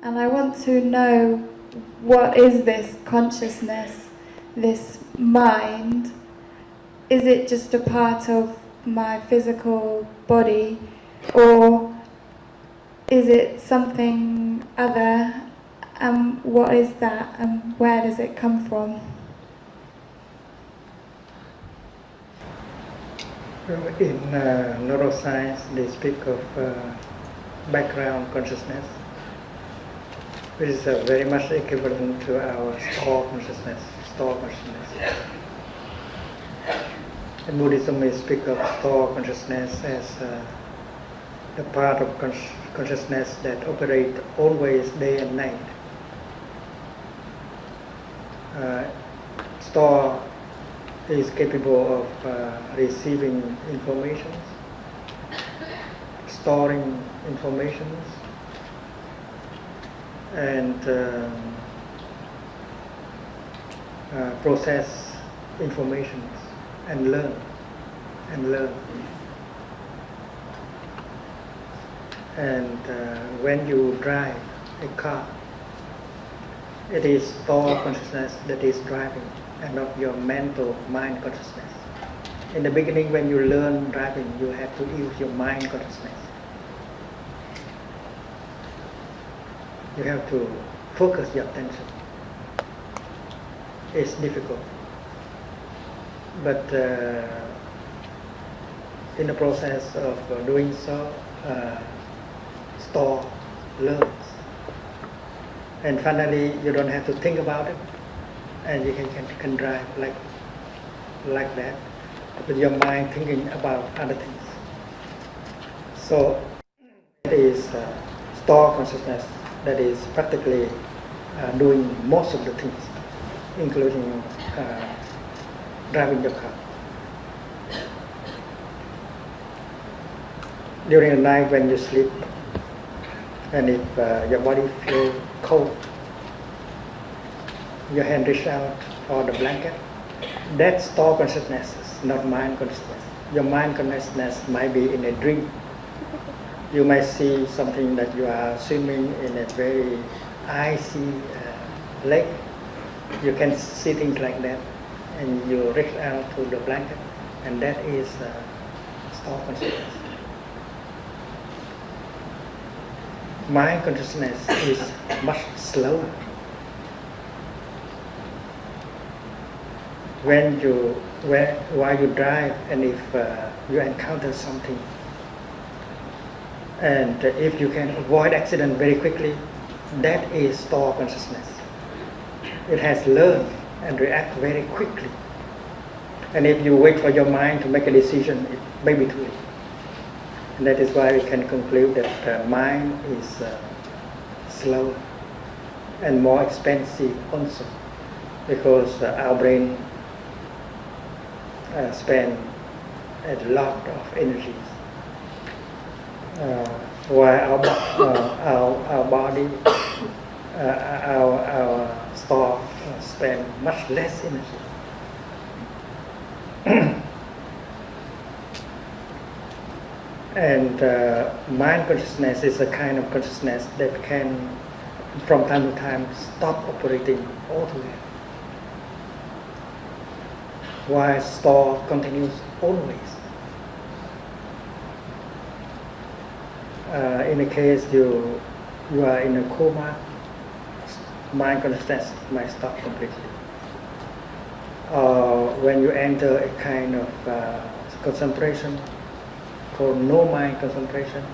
And I want to know, what is this consciousness, this mind? Is it just a part of my physical body, or is it something other? And what is that, and where does it come from? In neuroscience, they speak of background consciousness, which is very much equivalent to our store consciousness. In Buddhism, we speak of store consciousness as the part of consciousness that operates always day and night. Store is capable of receiving information, storing information, and process information and learn. And when you drive a car, it is store consciousness that is driving, and not your mental mind consciousness. In the beginning, when you learn driving, you have to use your mind consciousness. You have to focus your attention. It's difficult. But in the process of doing so, store learns. And finally, you don't have to think about it, and you can drive like that, with your mind thinking about other things. So it is store consciousness that is practically doing most of the things, including driving your car. During the night when you sleep, and if your body feels cold, your hand reach out for the blanket. That's store consciousness, not mind consciousness. Your mind consciousness might be in a dream. You might see something that you are swimming in a very icy lake. You can see things like that, and you reach out to the blanket, and that is store consciousness. Mind consciousness is much slower. While you drive, and if you encounter something, and if you can avoid accident very quickly, that is store consciousness. It has learned and react very quickly. And if you wait for your mind to make a decision, it may be too late. And that is why we can conclude that mind is slower and more expensive also, because our brain spend a lot of energy, while our body, our store spend much less energy. And mind consciousness is a kind of consciousness that can, from time to time, stop operating altogether, while store continues always. In a case you are in a coma, mind consciousness might stop completely. Or when you enter a kind of concentration called no mind concentration,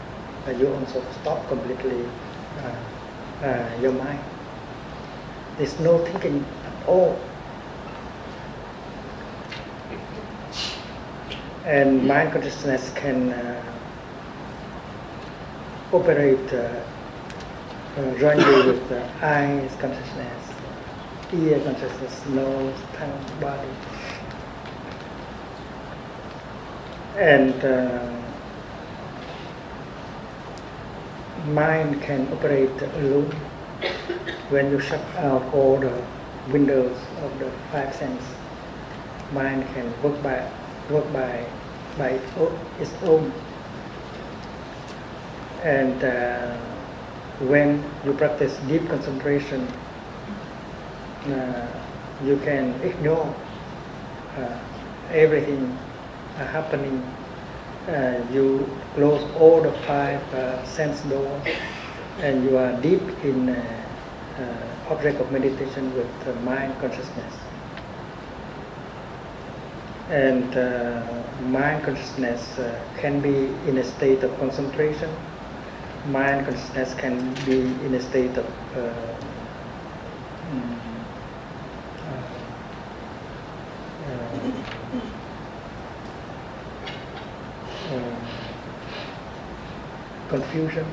you also stop completely your mind. There's no thinking at all. And mind consciousness can operate jointly with eyes consciousness, ear consciousness, nose, tongue, body. And mind can operate alone when you shut out all the windows of the five senses. Mind can work by its own. And when you practice deep concentration, you can ignore everything happening. You close all the 5 sense doors, and you are deep in object of meditation with mind consciousness. And mind consciousness can be in a state of concentration. Mind consciousness can be in a state of confusion.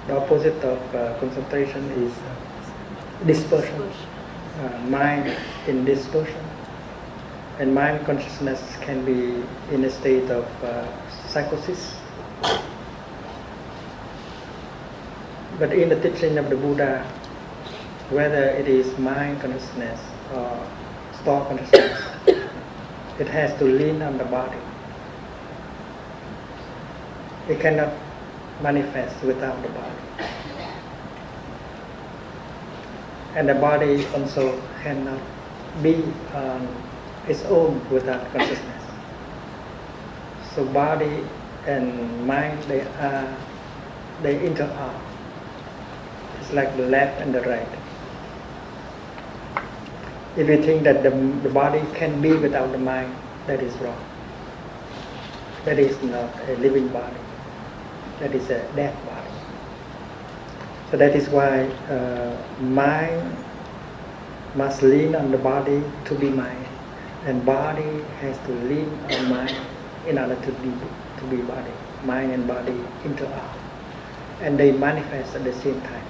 The opposite of concentration is dispersion. Mind in dispersion. And mind consciousness can be in a state of psychosis. But in the teaching of the Buddha, whether it is mind consciousness or thought consciousness, it has to lean on the body. It cannot manifest without the body. And the body also cannot be on its own without consciousness. So body and mind, they interact. It's like the left and the right. If you think that the body can be without the mind, that is wrong. That is not a living body. That is a dead body. So that is why mind must lean on the body to be mind, and body has to lean on mind in order to be body. Mind and body interact, and they manifest at the same time.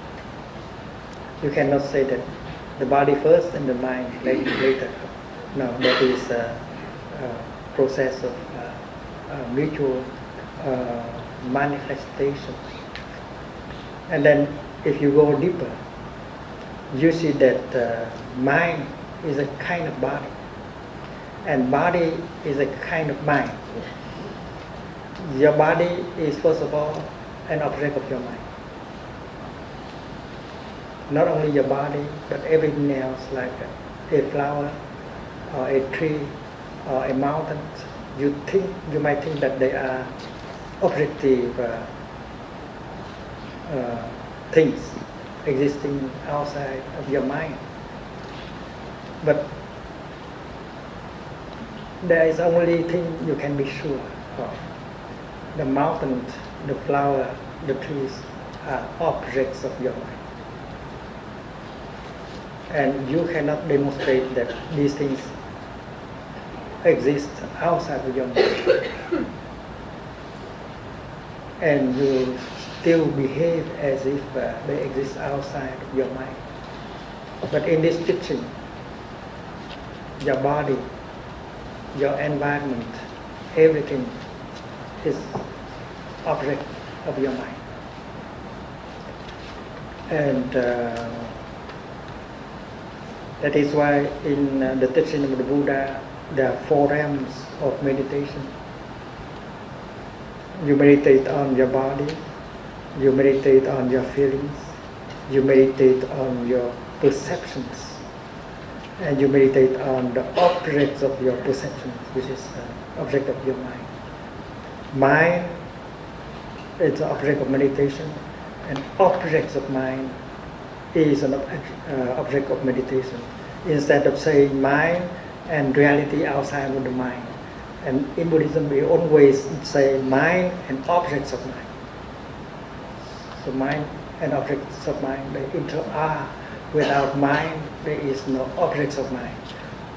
You cannot say that the body first and the mind later. No, that is a process of mutual manifestation. And then if you go deeper, you see that mind is a kind of body, and body is a kind of mind. Your body is first of all an object of your mind. Not only your body, but everything else, like a flower or a tree or a mountain. You might think that they are objective things existing outside of your mind. But there is only thing you can be sure of. The mountain, the flower, the trees are objects of your mind. And you cannot demonstrate that these things exist outside of your mind. And you still behave as if they exist outside of your mind. But in this teaching, your body, your environment, everything is object of your mind. And that is why in the teaching of the Buddha, there are 4 realms of meditation. You meditate on your body, you meditate on your feelings, you meditate on your perceptions, and you meditate on the objects of your perceptions, which is the object of your mind. Mind is the object of meditation, and objects of mind is an object of meditation. Instead of saying mind and reality outside of the mind. And in Buddhism we always say mind and objects of mind. So mind and objects of mind, they interact. Without mind, there is no objects of mind.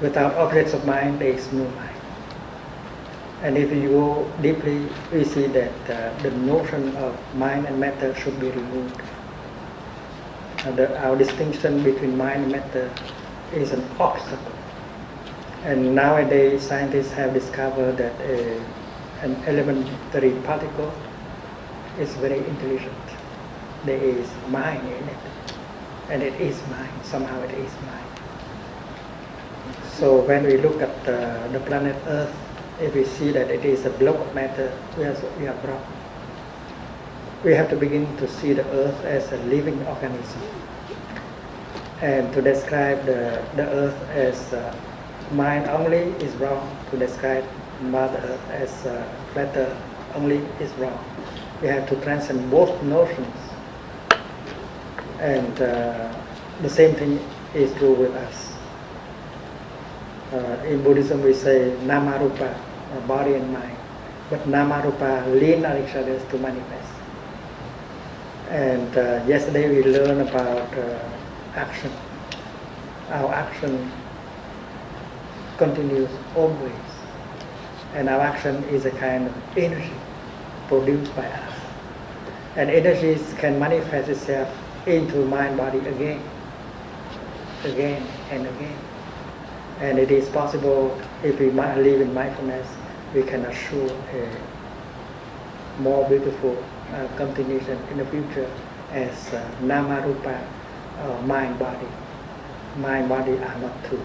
Without objects of mind, there is no mind. And if you go deeply, we see that the notion of mind and matter should be removed. Our distinction between mind and matter is an obstacle. And nowadays, scientists have discovered that an elementary particle is very intelligent. There is mind in it, and it is mind. Somehow it is mind. So when we look at the planet Earth, if we see that it is a block of matter, we are wrong. we have to begin to see the earth as a living organism. And to describe the earth as mind only is wrong. To describe Mother Earth as flat earth only is wrong. We have to transcend both notions. And the same thing is true with us. In Buddhism we say Namarupa, body and mind. But Namarupa lean on each other to manifest. And yesterday we learned about action. Our action continues always. And our action is a kind of energy produced by us. And energies can manifest itself into mind body again and again. And it is possible, if we live in mindfulness, we can assure a more beautiful continuation in the future as Nama Rupa, mind body. Mind body are not two.